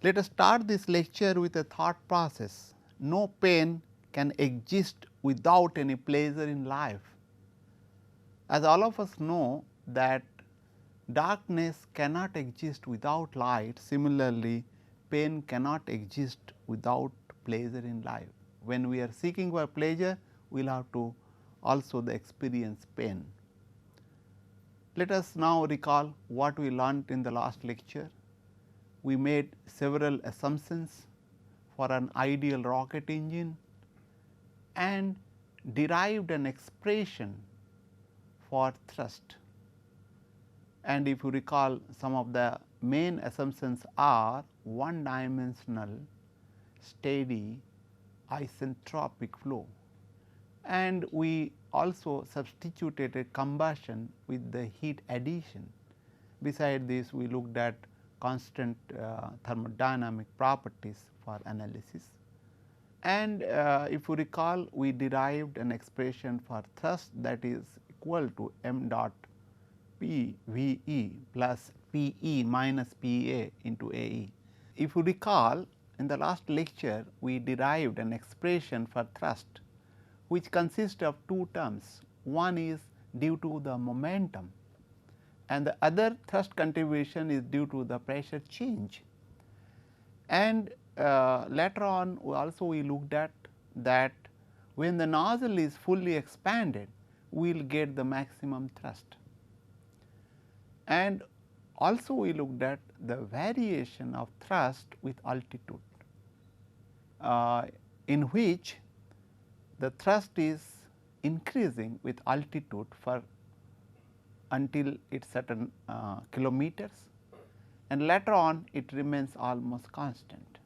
Let us start this lecture with a thought process. No pain can exist without any pleasure in life. As all of us know that darkness cannot exist without light, similarly pain cannot exist without pleasure in life. When we are seeking for pleasure, we will have to also experience pain. Let us now recall what we learnt in the last lecture. We made several assumptions for an ideal rocket engine and derived an expression for thrust. And if you recall, some of the main assumptions are one dimensional, steady, isentropic flow, and we also substituted a combustion with the heat addition. Beside this, we looked at constant thermodynamic properties for analysis. And if you recall, we derived an expression for thrust that is equal to m dot p v e plus p e minus p a into a e. If you recall, in the last lecture we derived an expression for thrust which consists of two terms. One is due to the momentum and the other thrust contribution is due to the pressure change. And later on we looked at that when the nozzle is fully expanded, we will get the maximum thrust. And also we looked at the variation of thrust with altitude, in which the thrust is increasing with altitude for until it is certain kilometers, and later on it remains almost constant.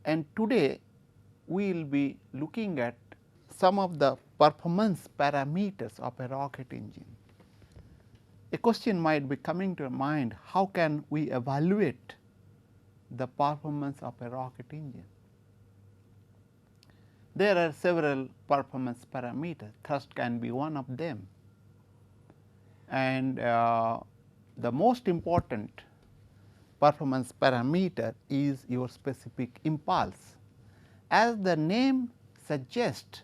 And today we will be looking at some of the performance parameters of a rocket engine. A question might be coming to your mind, how can we evaluate the performance of a rocket engine? There are several performance parameters, thrust can be one of them. And the most important performance parameter is your specific impulse. As the name suggests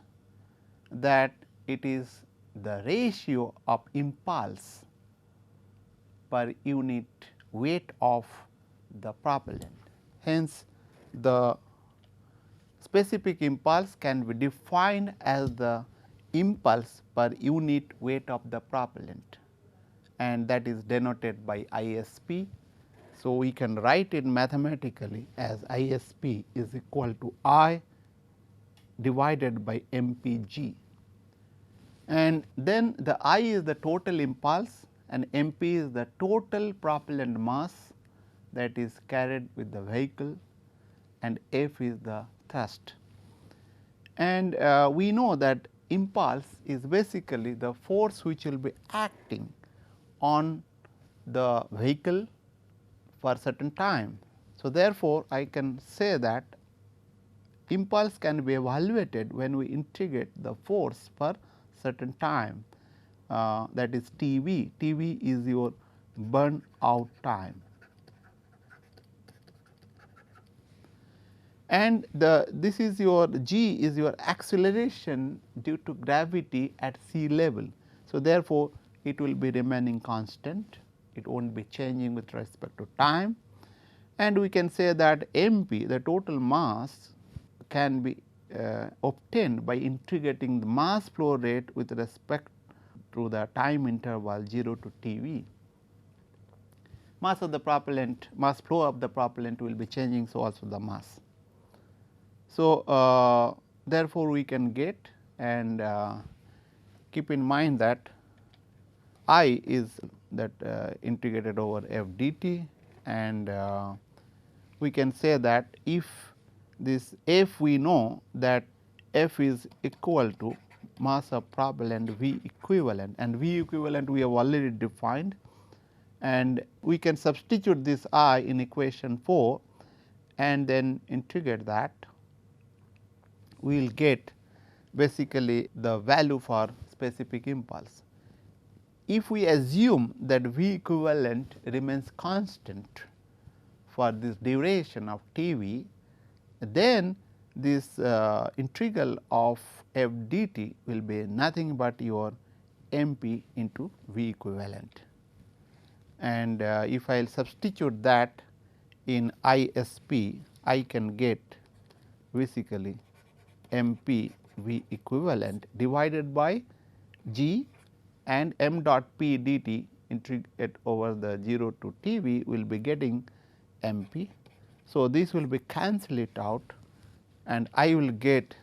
that it is the ratio of impulse per unit weight of the propellant. Hence, the specific impulse can be defined as the impulse per unit weight of the propellant, and that is denoted by ISP. So, we can write it mathematically as ISP is equal to I divided by MPG, and then the I is the total impulse and MP is the total propellant mass that is carried with the vehicle, and F is the thrust. And we know that impulse is basically the force which will be acting on the vehicle for certain time. So, therefore, I can say that impulse can be evaluated when we integrate the force for certain time, that is Tv. Tv is your burn out time. And this is your g is your acceleration due to gravity at sea level. So, therefore, it will be remaining constant, it will not be changing with respect to time, and we can say that MP, the total mass, can be obtained by integrating the mass flow rate with respect to the time interval 0 to Tv. Mass of the propellant, mass flow of the propellant will be changing, so also the mass. So, therefore, we can get and keep in mind that I is that integrated over f dt, and we can say that if this f, we know that f is equal to mass of propellant V equivalent, and V equivalent we have already defined, and we can substitute this I in equation 4 and then integrate that. We will get basically the value for specific impulse. If we assume that V equivalent remains constant for this duration of T_v, then this integral of f dt will be nothing but your m p into V equivalent. And if I will substitute that in ISP, I can get basically m p V equivalent divided by G and m dot p dt integrate over the 0 to T v will be getting m p. So, this will be cancel it out and I will get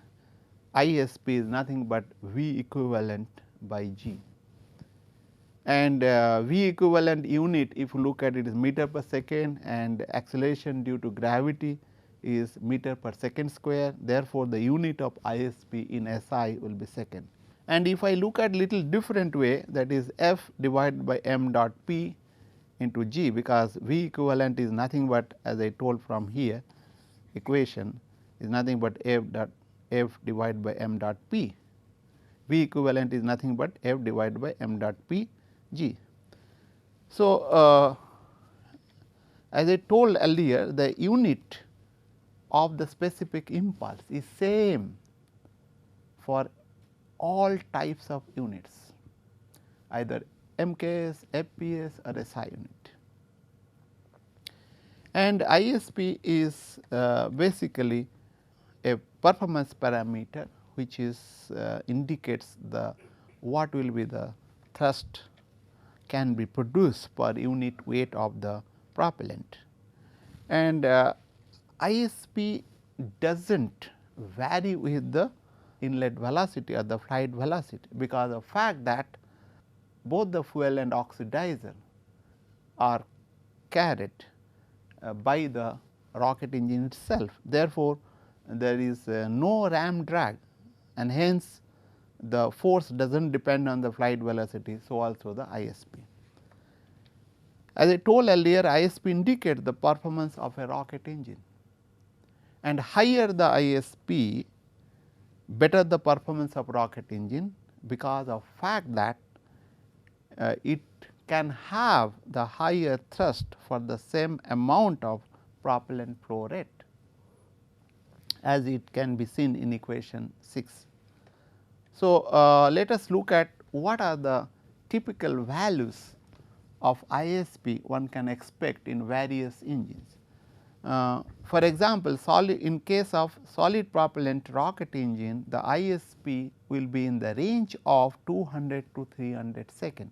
ISP is nothing but V equivalent by G. And V equivalent unit, if you look at it, is meter per second, and acceleration due to gravity is meter per second square. Therefore, the unit of ISP in SI will be second. And if I look at little different way, that is F divided by m dot p into G, because V equivalent is nothing but, as I told from here equation, is nothing but F divided by m dot p. V equivalent is nothing but F divided by m dot p G. So, as I told earlier, the unit of the specific impulse is same for all types of units, either MKS, FPS or SI unit. And ISP is basically a performance parameter, which is indicates the what will be the thrust can be produced per unit weight of the propellant. And ISP does not vary with the inlet velocity or the flight velocity, because of fact that both the fuel and oxidizer are carried by the rocket engine itself. Therefore, there is no ram drag, and hence the force does not depend on the flight velocity. So, also the ISP. As I told earlier, ISP indicates the performance of a rocket engine, and higher the ISP, better the performance of rocket engine, because of fact that it can have the higher thrust for the same amount of propellant flow rate, as it can be seen in equation 6. So, let us look at what are the typical values of ISP one can expect in various engines. For example, in case of solid propellant rocket engine, the ISP will be in the range of 200 to 300 second,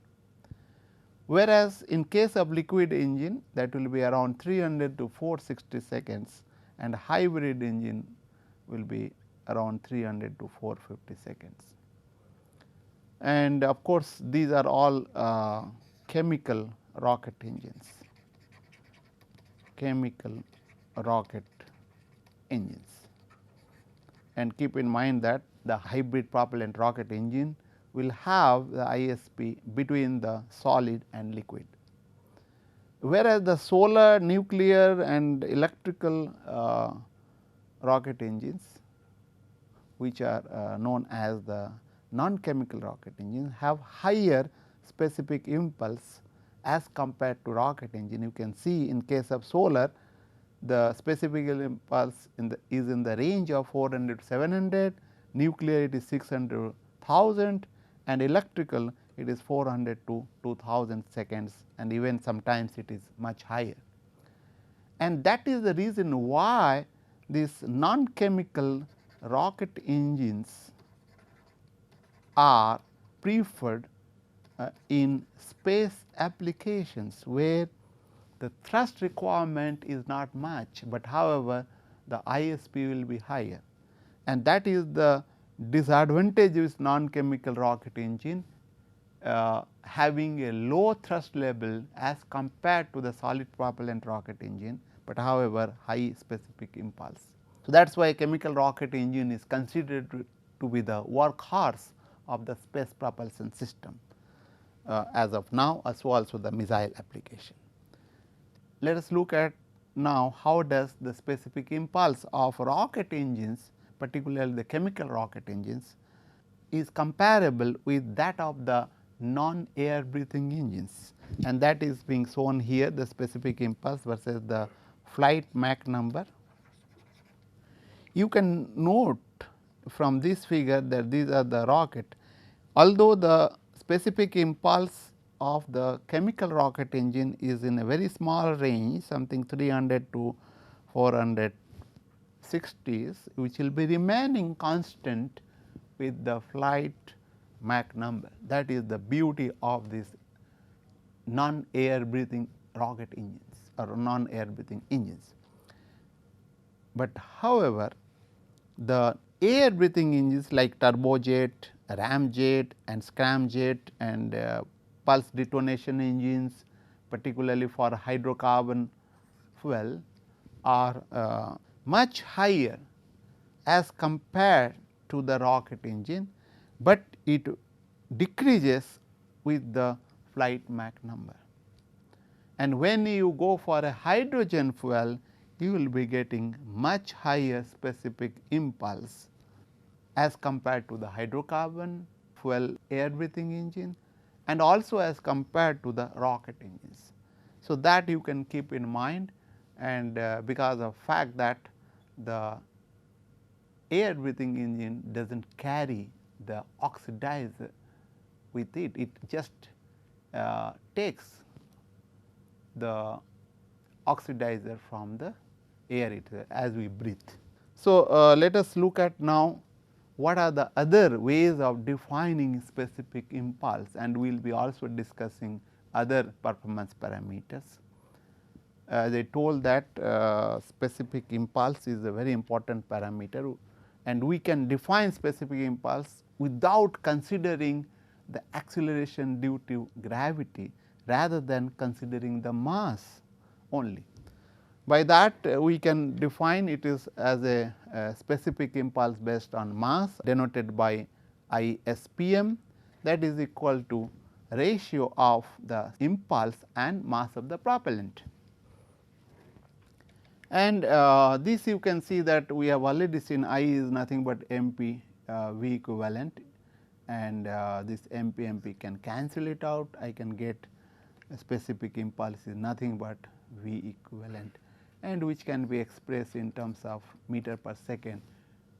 whereas in case of liquid engine that will be around 300 to 460 seconds, and hybrid engine will be around 300 to 450 seconds. And of course, these are all chemical rocket engines, and keep in mind that the hybrid propellant rocket engine will have the ISP between the solid and liquid, whereas the solar, nuclear and electrical rocket engines, which are known as the non-chemical rocket engines, have higher specific impulse as compared to rocket engine. You can see in case of solar, the specific impulse is in the range of 400 to 700, nuclear it is 600 1000, and electrical it is 400 to 2000 seconds, and even sometimes it is much higher. And that is the reason why these non-chemical rocket engines are preferred in space applications, where the thrust requirement is not much, but however, the ISP will be higher, and that is the disadvantage with non-chemical rocket engine having a low thrust level as compared to the solid propellant rocket engine, but however, high specific impulse. So, that is why chemical rocket engine is considered to be the workhorse of the space propulsion system as of now, as also the missile application. Let us look at now how does the specific impulse of rocket engines, particularly the chemical rocket engines, is comparable with that of the non-air breathing engines, and that is being shown here, the specific impulse versus the flight Mach number. You can note from this figure that these are the rocket. Although the specific impulse of the chemical rocket engine is in a very small range, something 300 to 460s, which will be remaining constant with the flight Mach number. That is the beauty of this non-air breathing rocket engines or non-air breathing engines. But however, the air breathing engines like turbojet, ramjet and scramjet and pulse detonation engines, particularly for hydrocarbon fuel, are much higher as compared to the rocket engine, but it decreases with the flight Mach number. And when you go for a hydrogen fuel, you will be getting much higher specific impulse as compared to the hydrocarbon fuel air breathing engine and also as compared to the rocket engines. So, that you can keep in mind, and because of fact that the air breathing engine does not carry the oxidizer with it, it just takes the oxidizer from the air itself as we breathe. So, let us look at now what are the other ways of defining specific impulse, and we will be also discussing other performance parameters. As I told that specific impulse is a very important parameter, and we can define specific impulse without considering the acceleration due to gravity rather than considering the mass only. By that we can define it is as a specific impulse based on mass denoted by ISPM, that is equal to ratio of the impulse and mass of the propellant. And this you can see that we have already seen I is nothing but MP V equivalent, and this MP can cancel it out. I can get a specific impulse is nothing but V equivalent, and which can be expressed in terms of meter per second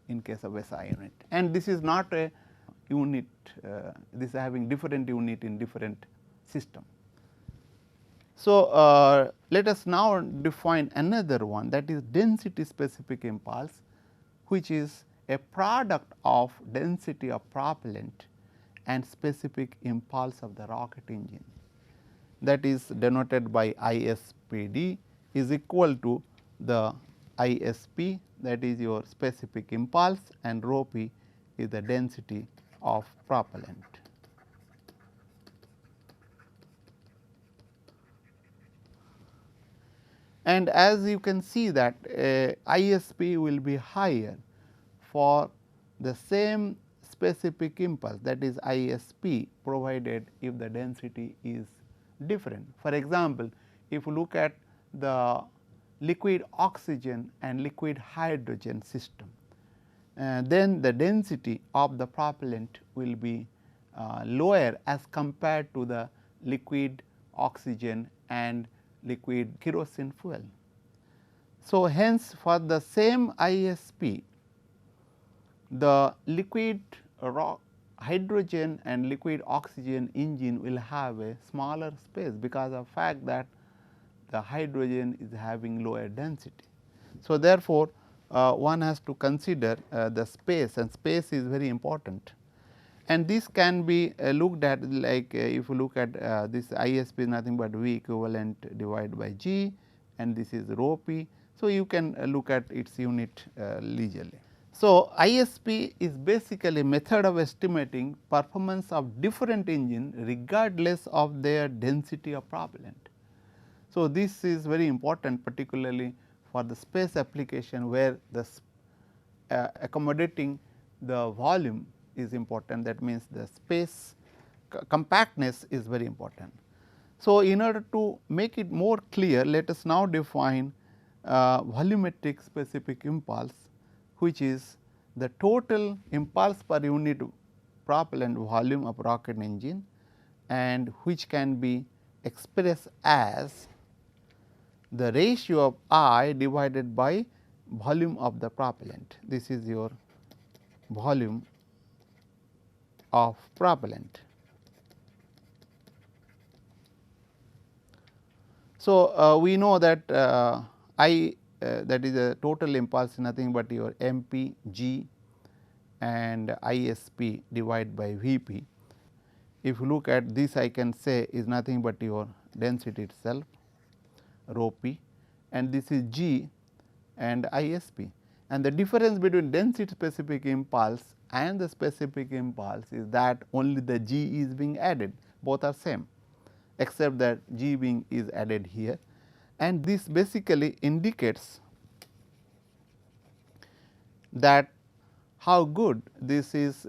in case of SI unit. And this is not a unit, this is having different unit in different system. So, let us now define another one, that is density specific impulse, which is a product of density of propellant and specific impulse of the rocket engine, that is denoted by ISPD is equal to the ISP, that is your specific impulse, and rho p is the density of propellant. And as you can see that ISP will be higher for the same specific impulse, that is ISP, provided if the density is different. For example, if you look at the liquid oxygen and liquid hydrogen system, then the density of the propellant will be lower as compared to the liquid oxygen and liquid kerosene fuel. So, hence for the same ISP, the liquid hydrogen and liquid oxygen engine will have a smaller space because of fact that the hydrogen is having lower density. So, therefore, one has to consider the space, and space is very important. And this can be looked at like if you look at this ISP is nothing but V equivalent divided by G, and this is rho p. So, you can look at its unit leisurely. So, ISP is basically a method of estimating performance of different engine regardless of their density of propellant. So, this is very important, particularly for the space application where the accommodating the volume is important, that means the space compactness is very important. So, in order to make it more clear, let us now define volumetric specific impulse, which is the total impulse per unit propellant volume of rocket engine, and which can be expressed as the ratio of I divided by volume of the propellant. This is your volume of propellant. So, we know that I that is a total impulse, nothing but your MP G and ISP divided by Vp. If you look at this, I can say is nothing but your density itself, rho p, and this is G and ISP. And the difference between density specific impulse and the specific impulse is that only the G is being added, both are same, except that G being is added here, and this basically indicates that how good this is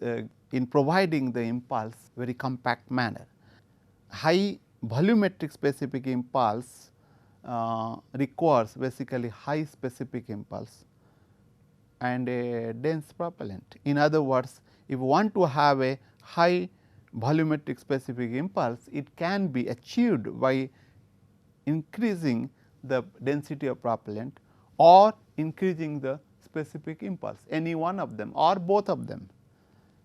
in providing the impulse very compact manner. High volumetric specific impulse requires basically high specific impulse and a dense propellant. In other words, if you want to have a high volumetric specific impulse, it can be achieved by increasing the density of propellant or increasing the specific impulse, any one of them or both of them.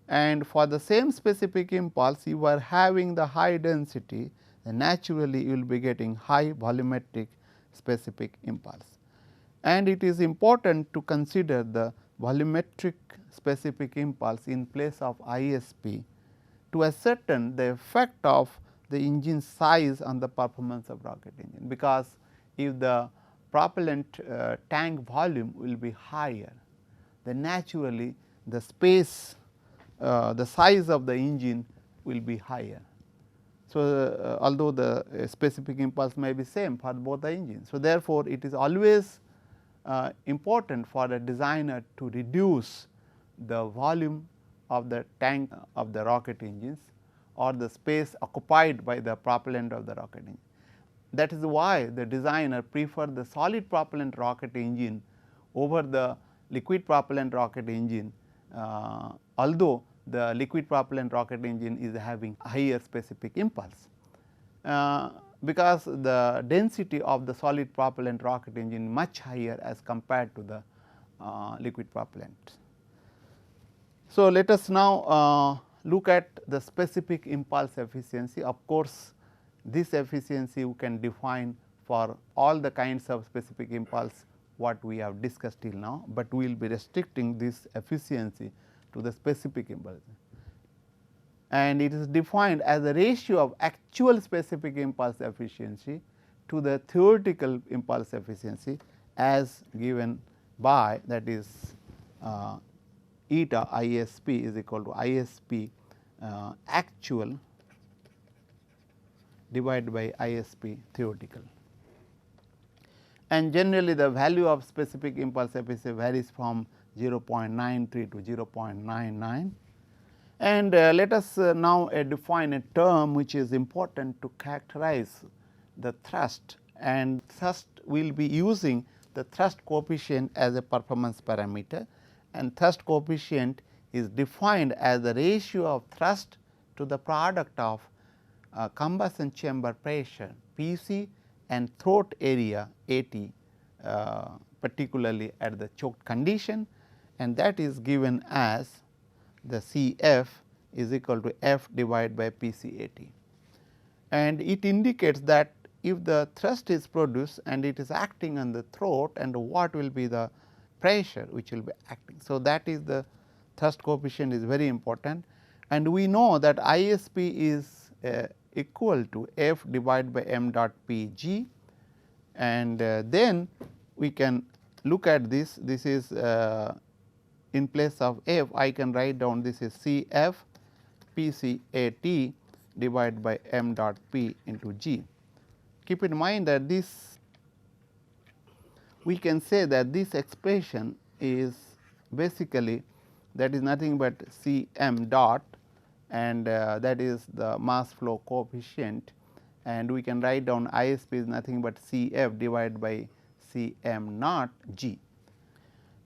And for the same specific impulse, you are having the high density, then naturally you will be getting high volumetric specific impulse. And it is important to consider the volumetric specific impulse in place of ISP to ascertain the effect of the engine size on the performance of rocket engine, because if the propellant tank volume will be higher, then naturally the space the size of the engine will be higher. So, although the specific impulse may be same for both the engines. So, therefore, it is always important for a designer to reduce the volume of the tank of the rocket engines or the space occupied by the propellant of the rocket engine. That is why the designer prefer the solid propellant rocket engine over the liquid propellant rocket engine, although the liquid propellant rocket engine is having higher specific impulse, because the density of the solid propellant rocket engine much higher as compared to the liquid propellant. So, let us now look at the specific impulse efficiency. Of course, this efficiency you can define for all the kinds of specific impulse what we have discussed till now, but we will be restricting this efficiency to the specific impulse, and it is defined as the ratio of actual specific impulse efficiency to the theoretical impulse efficiency as given by, that is eta ISP is equal to ISP actual divided by ISP theoretical. And generally the value of specific impulse efficiency varies from 0.93 to 0.99. And let us now define a term which is important to characterize the thrust, and thrust will be using the thrust coefficient as a performance parameter, and thrust coefficient is defined as the ratio of thrust to the product of combustion chamber pressure P c and throat area A t, particularly at the choked condition, and that is given as the C f is equal to F divided by P c A t. And it indicates that if the thrust is produced and it is acting on the throat, and what will be the pressure which will be acting. So, that is the thrust coefficient is very important, and we know that ISP is equal to F divided by m dot P g, and then we can look at this. This is in place of F, I can write down this is C f P c A t divided by m dot P into g. Keep in mind that this, we can say that this expression is basically, that is nothing but C m dot, and that is the mass flow coefficient, and we can write down ISP is nothing but C f divided by C m naught g.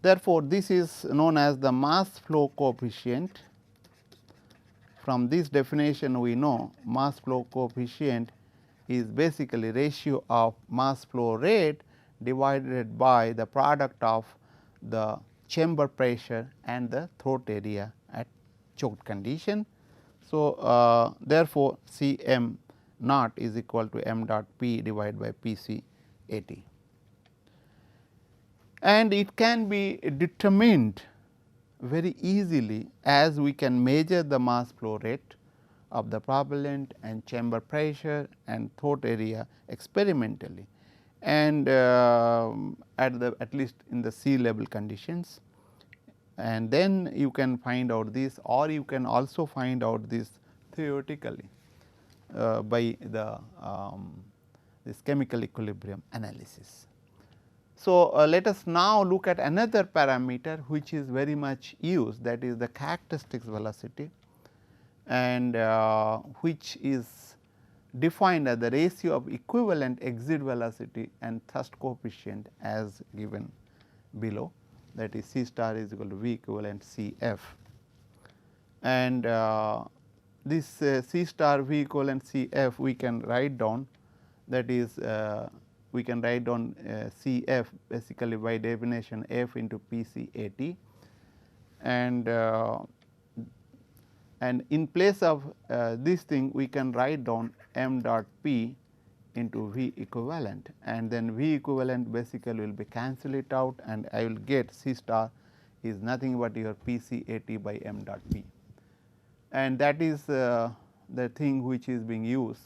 Therefore, this is known as the mass flow coefficient. From this definition we know mass flow coefficient is basically ratio of mass flow rate divided by the product of the chamber pressure and the throat area at choked condition. So, therefore, C m naught is equal to m dot p divided by P c A t, and it can be determined very easily as we can measure the mass flow rate of the propellant and chamber pressure and throat area experimentally, and at least in the sea level conditions, and then you can find out this, or you can also find out this theoretically by the this chemical equilibrium analysis. So, let us now look at another parameter which is very much used, that is the characteristics velocity, and which is defined as the ratio of equivalent exit velocity and thrust coefficient as given below, that is C star is equal to V equivalent C f, and this C star V equivalent C f we can write down, that is we can write down C f basically by definition f into P c A t, and in place of this thing we can write down m dot p into V equivalent, and then V equivalent basically will be cancel it out, and I will get C star is nothing but your P c A t by m dot p, and that is the thing which is being used,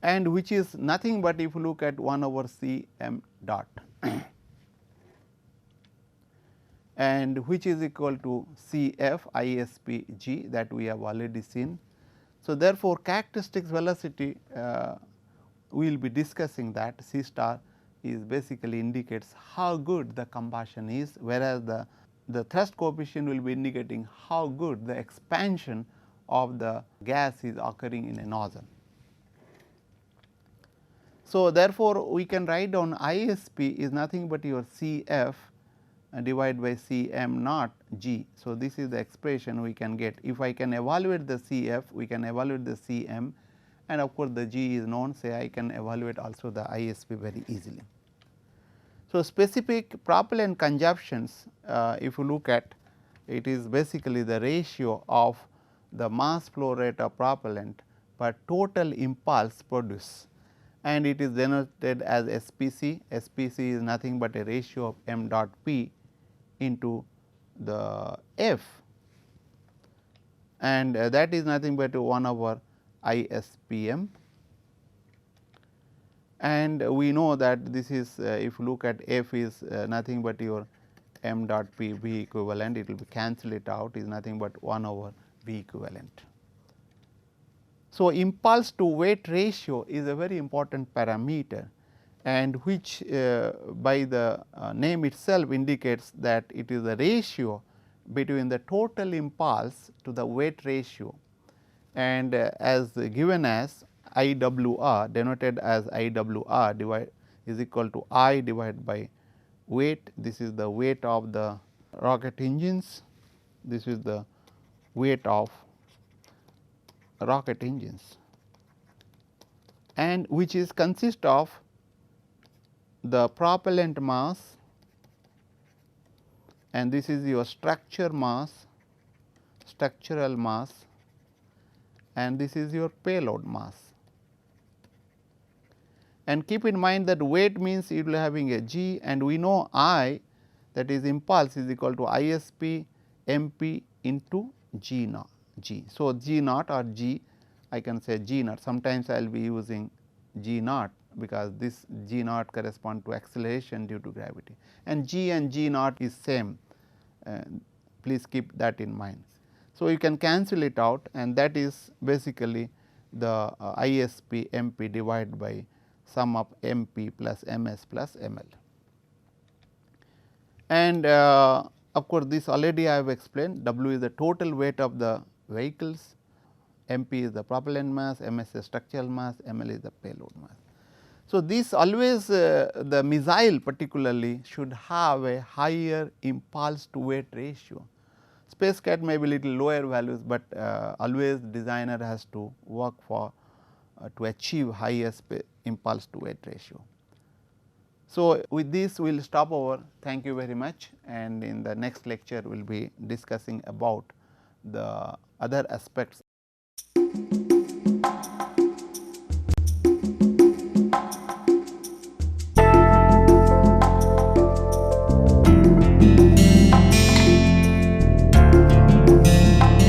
and which is nothing but if you look at 1 over C m dot and which is equal to C f I s p g that we have already seen. So, therefore, characteristics velocity we will be discussing that C star is basically indicates how good the combustion is, whereas the thrust coefficient will be indicating how good the expansion of the gas is occurring in a nozzle. So, therefore, we can write down ISP is nothing but your C f divided by C m naught g. So, this is the expression we can get. If I can evaluate the C f, we can evaluate the C m, and of course, the g is known, say I can evaluate also the ISP very easily. So, specific propellant consumptions, if you look at, it is basically the ratio of the mass flow rate of propellant per total impulse produced, and it is denoted as SPC. SPC is nothing but a ratio of m dot p into the f, and that is nothing but 1 over ISPM, and we know that this is if you look at f is nothing but your m dot p V equivalent, it will be cancel it out, is nothing but 1 over V equivalent. So, impulse to weight ratio is a very important parameter, and which by the name itself indicates that it is the ratio between the total impulse to the weight ratio, and as given as IWR, denoted as IWR is equal to I divided by weight. This is the weight of the rocket engines, this is the weight of rocket engines, and which is consist of the propellant mass, and this is your structure mass, structural mass, and this is your payload mass. And keep in mind that weight means you will having a g, and we know I, that is impulse, is equal to ISP MP into g naught g. So, g naught or g, I can say g naught, sometimes I will be using g naught because this g naught correspond to acceleration due to gravity, and g naught is same, please keep that in mind. So, you can cancel it out, and that is basically the ISP MP divided by sum of MP plus MS plus ML. And of course, this already I have explained, W is the total weight of the vehicles, MP is the propellant mass, MS is structural mass, ML is the payload mass. So, this always the missile particularly should have a higher impulse to weight ratio. Space cat may be little lower values, but always designer has to work for to achieve higher impulse to weight ratio. So, with this we will stop over. Thank you very much, and in the next lecture we will be discussing about the other aspects.